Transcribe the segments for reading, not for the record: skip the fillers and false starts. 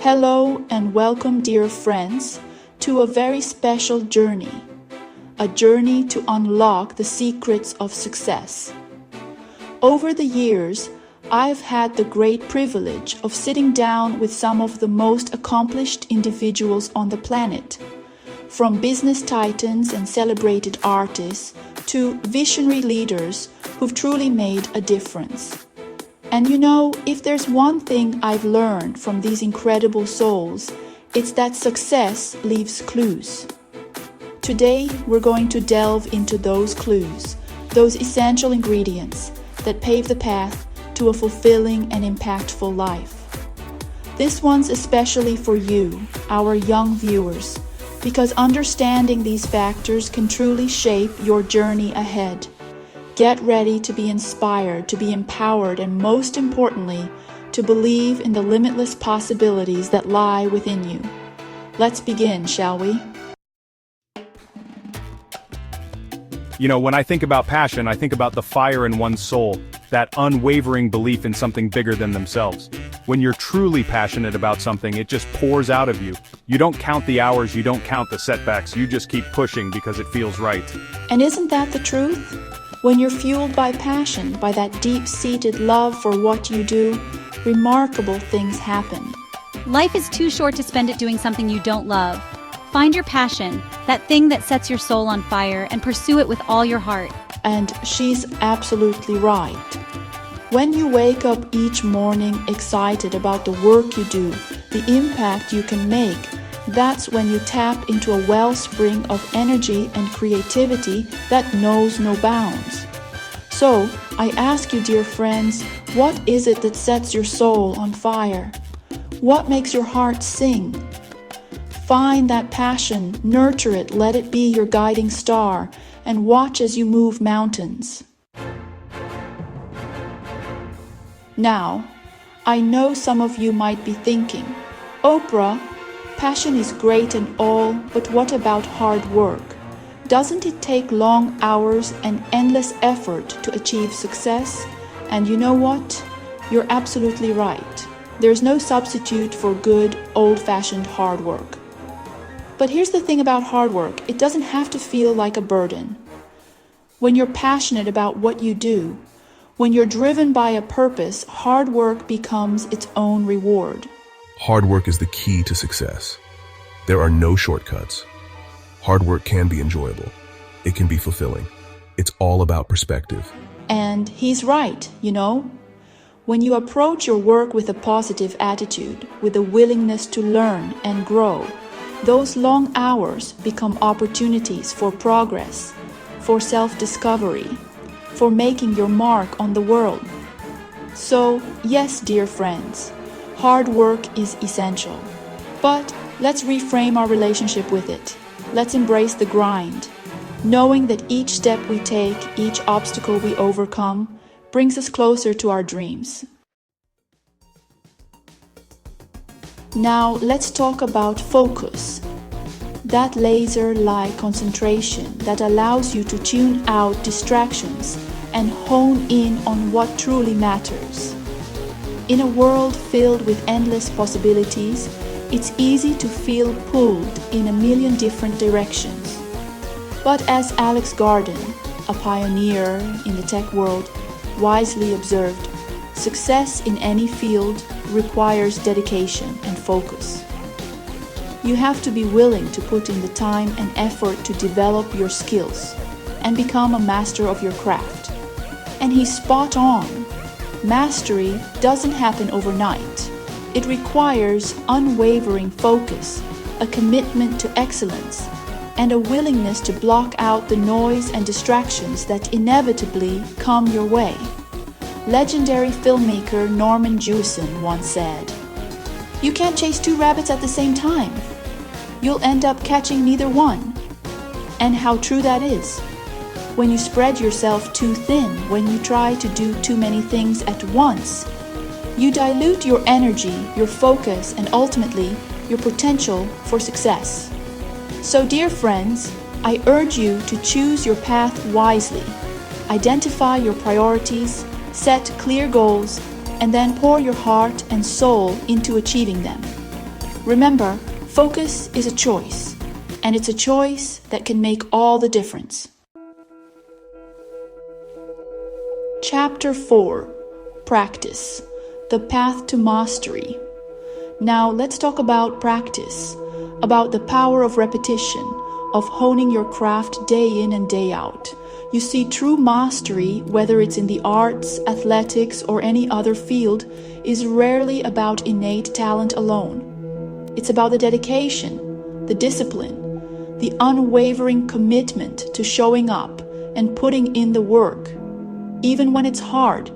Hello and welcome, dear friends, to a very special journey. A journey to unlock the secrets of success. Over the years, I've had the great privilege of sitting down with some of the most accomplished individuals on the planet, from business titans and celebrated artists to visionary leaders who've truly made a difference. And you know, if there's one thing I've learned from these incredible souls, it's that success leaves clues. Today, we're going to delve into those clues, those essential ingredients that pave the path to a fulfilling and impactful life. This one's especially for you, our young viewers, because understanding these factors can truly shape your journey ahead. Get ready to be inspired, to be empowered, and most importantly, to believe in the limitless possibilities that lie within you. Let's begin, shall we? You know, when I think about passion, I think about the fire in one's soul, that unwavering belief in something bigger than themselves. When you're truly passionate about something, it just pours out of you. You don't count the hours, you don't count the setbacks, you just keep pushing because it feels right. And isn't that the truth? When you're fueled by passion, by that deep-seated love for what you do, remarkable things happen. Life is too short to spend it doing something you don't love. Find your passion, that thing that sets your soul on fire, and pursue it with all your heart. And she's absolutely right. When you wake up each morning excited about the work you do, the impact you can make, that's when you tap into a wellspring of energy and creativity that knows no bounds. So, I ask you, dear friends, what is it that sets your soul on fire? What makes your heart sing? Find that passion, nurture it, let it be your guiding star, and watch as you move mountains. Now, I know some of you might be thinking, Oprah, passion is great and all, but what about hard work? Doesn't it take long hours and endless effort to achieve success? And you know what? You're absolutely right. There's no substitute for good, old-fashioned hard work. But here's the thing about hard work, it doesn't have to feel like a burden. When you're passionate about what you do, when you're driven by a purpose, hard work becomes its own reward. Hard work is the key to success. There are no shortcuts. Hard work can be enjoyable. It can be fulfilling. It's all about perspective. And he's right, you know. When you approach your work with a positive attitude, with a willingness to learn and grow, those long hours become opportunities for progress, for self-discovery, for making your mark on the world. So, yes, dear friends, hard work is essential. But let's reframe our relationship with it. Let's embrace the grind, knowing that each step we take, each obstacle we overcome, brings us closer to our dreams. Now, let's talk about focus. That laser-like concentration that allows you to tune out distractions and hone in on what truly matters. In a world filled with endless possibilities, it's easy to feel pulled in a million different directions. But as Alex Garden, a pioneer in the tech world, wisely observed, success in any field requires dedication and focus. You have to be willing to put in the time and effort to develop your skills and become a master of your craft. And he's spot on. Mastery doesn't happen overnight. It requires unwavering focus, a commitment to excellence, and a willingness to block out the noise and distractions that inevitably come your way. Legendary filmmaker Norman Jewison once said, "You can't chase two rabbits at the same time. You'll end up catching neither one." And how true that is. When you spread yourself too thin, when you try to do too many things at once, you dilute your energy, your focus, and ultimately your potential for success. So, dear friends, I urge you to choose your path wisely. Identify your priorities, set clear goals, and then pour your heart and soul into achieving them. Remember, focus is a choice, and it's a choice that can make all the difference. Chapter 4. Practice. The path to mastery. Now let's talk about practice, about the power of repetition, of honing your craft day in and day out. You see, true mastery, whether it's in the arts, athletics, or any other field, is rarely about innate talent alone. It's about the dedication, the discipline, the unwavering commitment to showing up and putting in the work, even when it's hard,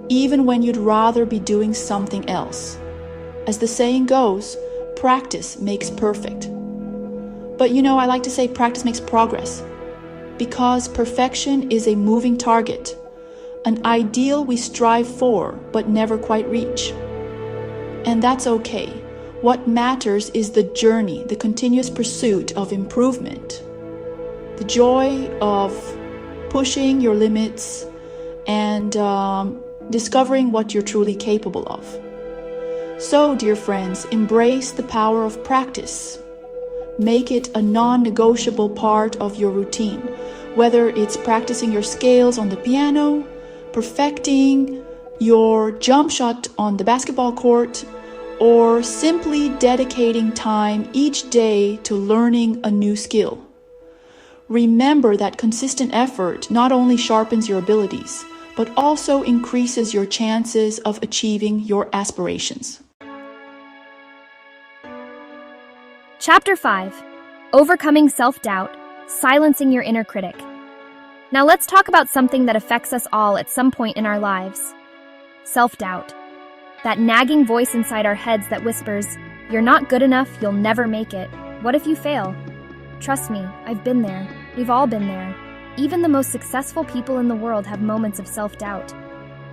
even when you'd rather be doing something else. As the saying goes, practice makes perfect. But I like to say practice makes progress, because perfection is a moving target, an ideal we strive for but never quite reach. And that's okay. What matters is the journey, the continuous pursuit of improvement, the joy of pushing your limits and discovering what you're truly capable of. So, dear friends, embrace the power of practice. Make it a non-negotiable part of your routine, whether it's practicing your scales on the piano, perfecting your jump shot on the basketball court, or simply dedicating time each day to learning a new skill. Remember that consistent effort not only sharpens your abilities, but also increases your chances of achieving your aspirations. Chapter 5. Overcoming self-doubt, silencing your inner critic. Now let's talk about something that affects us all at some point in our lives. Self-doubt. That nagging voice inside our heads that whispers, "You're not good enough, you'll never make it. What if you fail?" Trust me, I've been there. We've all been there. Even the most successful people in the world have moments of self-doubt.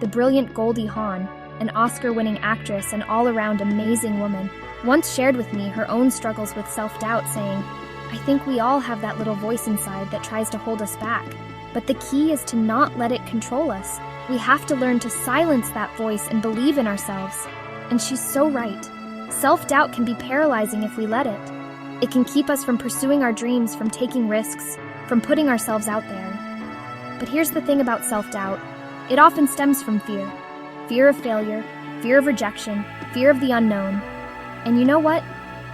The brilliant Goldie Hawn, an Oscar-winning actress and all-around amazing woman, once shared with me her own struggles with self-doubt, saying, "I think we all have that little voice inside that tries to hold us back. But the key is to not let it control us. We have to learn to silence that voice and believe in ourselves." And she's so right. Self-doubt can be paralyzing if we let it. It can keep us from pursuing our dreams, from taking risks, from putting ourselves out there. But here's the thing about self-doubt. It often stems from fear. Fear of failure, fear of rejection, fear of the unknown. And you know what?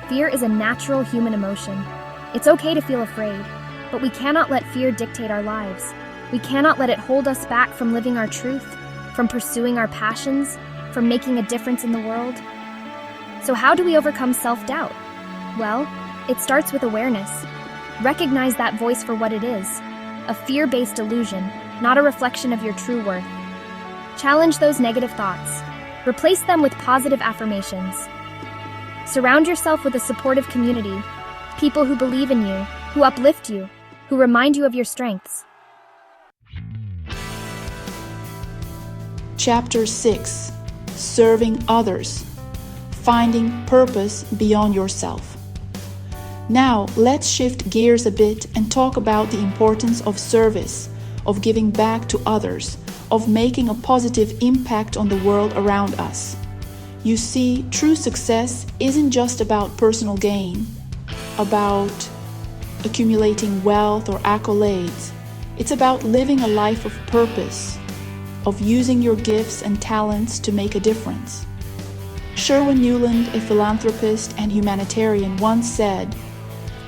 Fear is a natural human emotion. It's okay to feel afraid, but we cannot let fear dictate our lives. We cannot let it hold us back from living our truth, from pursuing our passions, from making a difference in the world. So how do we overcome self-doubt? Well, it starts with awareness. Recognize that voice for what it is, a fear-based illusion, not a reflection of your true worth. Challenge those negative thoughts. Replace them with positive affirmations. Surround yourself with a supportive community, people who believe in you, who uplift you, who remind you of your strengths. Chapter 6. Serving others. Finding purpose beyond yourself. Now, let's shift gears a bit and talk about the importance of service, of giving back to others, of making a positive impact on the world around us. You see, true success isn't just about personal gain, about accumulating wealth or accolades. It's about living a life of purpose, of using your gifts and talents to make a difference. Sherwin Newland, a philanthropist and humanitarian, once said,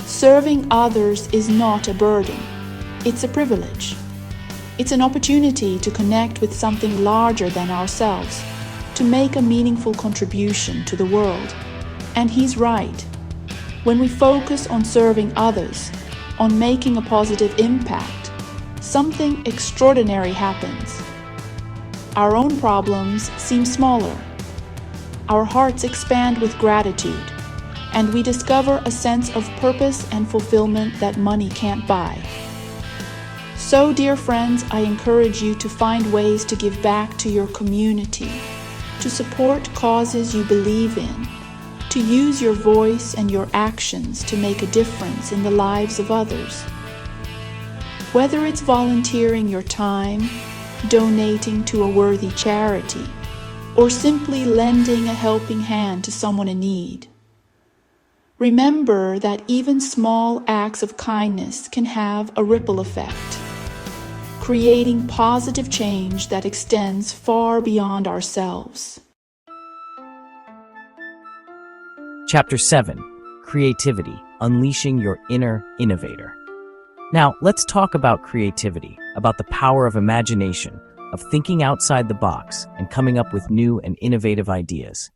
"Serving others is not a burden, it's a privilege. It's an opportunity to connect with something larger than ourselves, to make a meaningful contribution to the world." And he's right. When we focus on serving others, on making a positive impact, something extraordinary happens. Our own problems seem smaller. Our hearts expand with gratitude, and we discover a sense of purpose and fulfillment that money can't buy. So, dear friends, I encourage you to find ways to give back to your community, to support causes you believe in, to use your voice and your actions to make a difference in the lives of others. Whether it's volunteering your time, donating to a worthy charity, or simply lending a helping hand to someone in need. Remember that even small acts of kindness can have a ripple effect, creating positive change that extends far beyond ourselves. Chapter 7. Creativity, Unleashing Your Inner Innovator. Now, let's talk about creativity, about the power of imagination, of thinking outside the box and coming up with new and innovative ideas.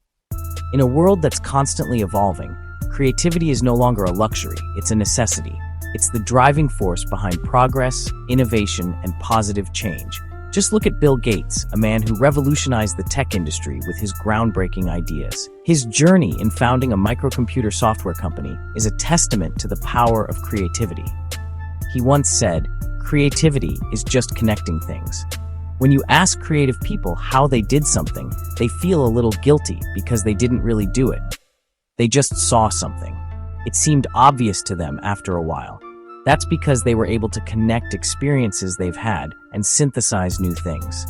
In a world that's constantly evolving, creativity is no longer a luxury, it's a necessity. It's the driving force behind progress, innovation, and positive change. Just look at Bill Gates, a man who revolutionized the tech industry with his groundbreaking ideas. His journey in founding a microcomputer software company is a testament to the power of creativity. He once said, "Creativity is just connecting things." When you ask creative people how they did something, they feel a little guilty because they didn't really do it. They just saw something. It seemed obvious to them after a while. That's because they were able to connect experiences they've had and synthesize new things.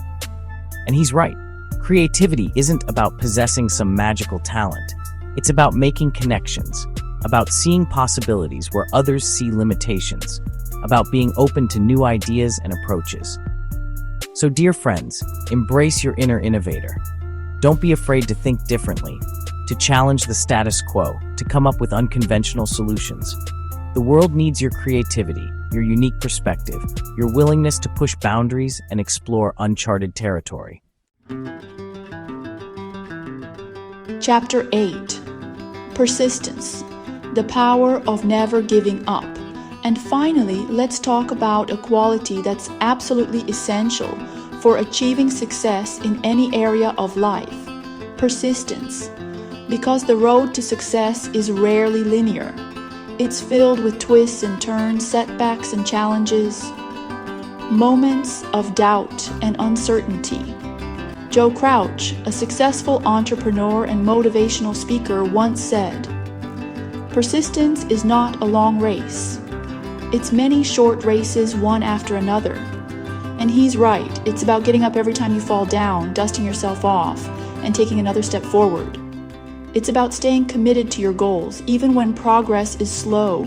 And he's right. Creativity isn't about possessing some magical talent. It's about making connections, about seeing possibilities where others see limitations, about being open to new ideas and approaches. So, dear friends, embrace your inner innovator. Don't be afraid to think differently, to challenge the status quo, to come up with unconventional solutions. The world needs your creativity, your unique perspective, your willingness to push boundaries and explore uncharted territory. Chapter 8. Persistence, the power of never giving up. And finally, let's talk about a quality that's absolutely essential for achieving success in any area of life: persistence. Because the road to success is rarely linear. It's filled with twists and turns, setbacks and challenges, moments of doubt and uncertainty. Joe Crouch, a successful entrepreneur and motivational speaker, once said, "Persistence is not a long race. It's many short races, one after another." And he's right. It's about getting up every time you fall down, dusting yourself off, and taking another step forward. It's about staying committed to your goals, even when progress is slow,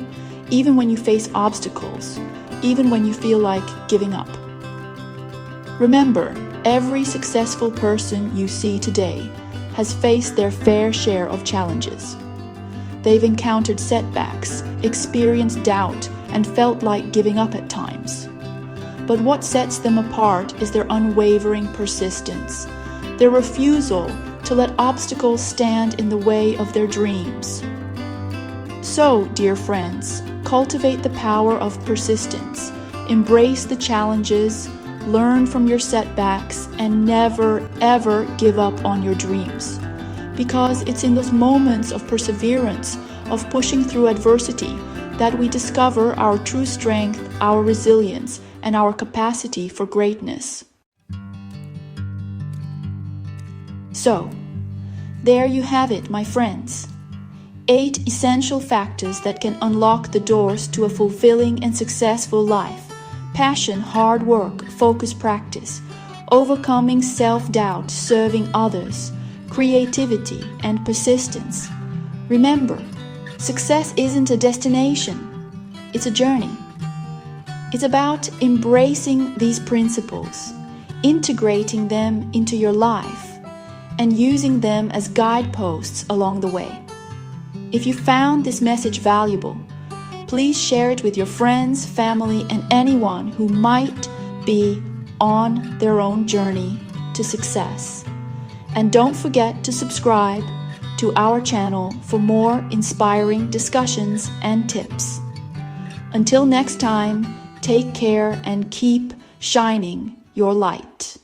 even when you face obstacles, even when you feel like giving up. Remember, every successful person you see today has faced their fair share of challenges. They've encountered setbacks, experienced doubt, and felt like giving up at times. But what sets them apart is their unwavering persistence, their refusal to let obstacles stand in the way of their dreams. So, dear friends, cultivate the power of persistence, embrace the challenges, learn from your setbacks, and never, ever give up on your dreams. Because it's in those moments of perseverance, of pushing through adversity, that we discover our true strength, our resilience, and our capacity for greatness. So, there you have it, my friends. 8 essential factors that can unlock the doors to a fulfilling and successful life: passion, hard work, focused practice, overcoming self-doubt, serving others, creativity, and persistence. Remember, success isn't a destination, it's a journey. It's about embracing these principles, integrating them into your life, and using them as guideposts along the way. If you found this message valuable, please share it with your friends, family, and anyone who might be on their own journey to success. And don't forget to subscribe to our channel for more inspiring discussions and tips. Until next time, take care and keep shining your light.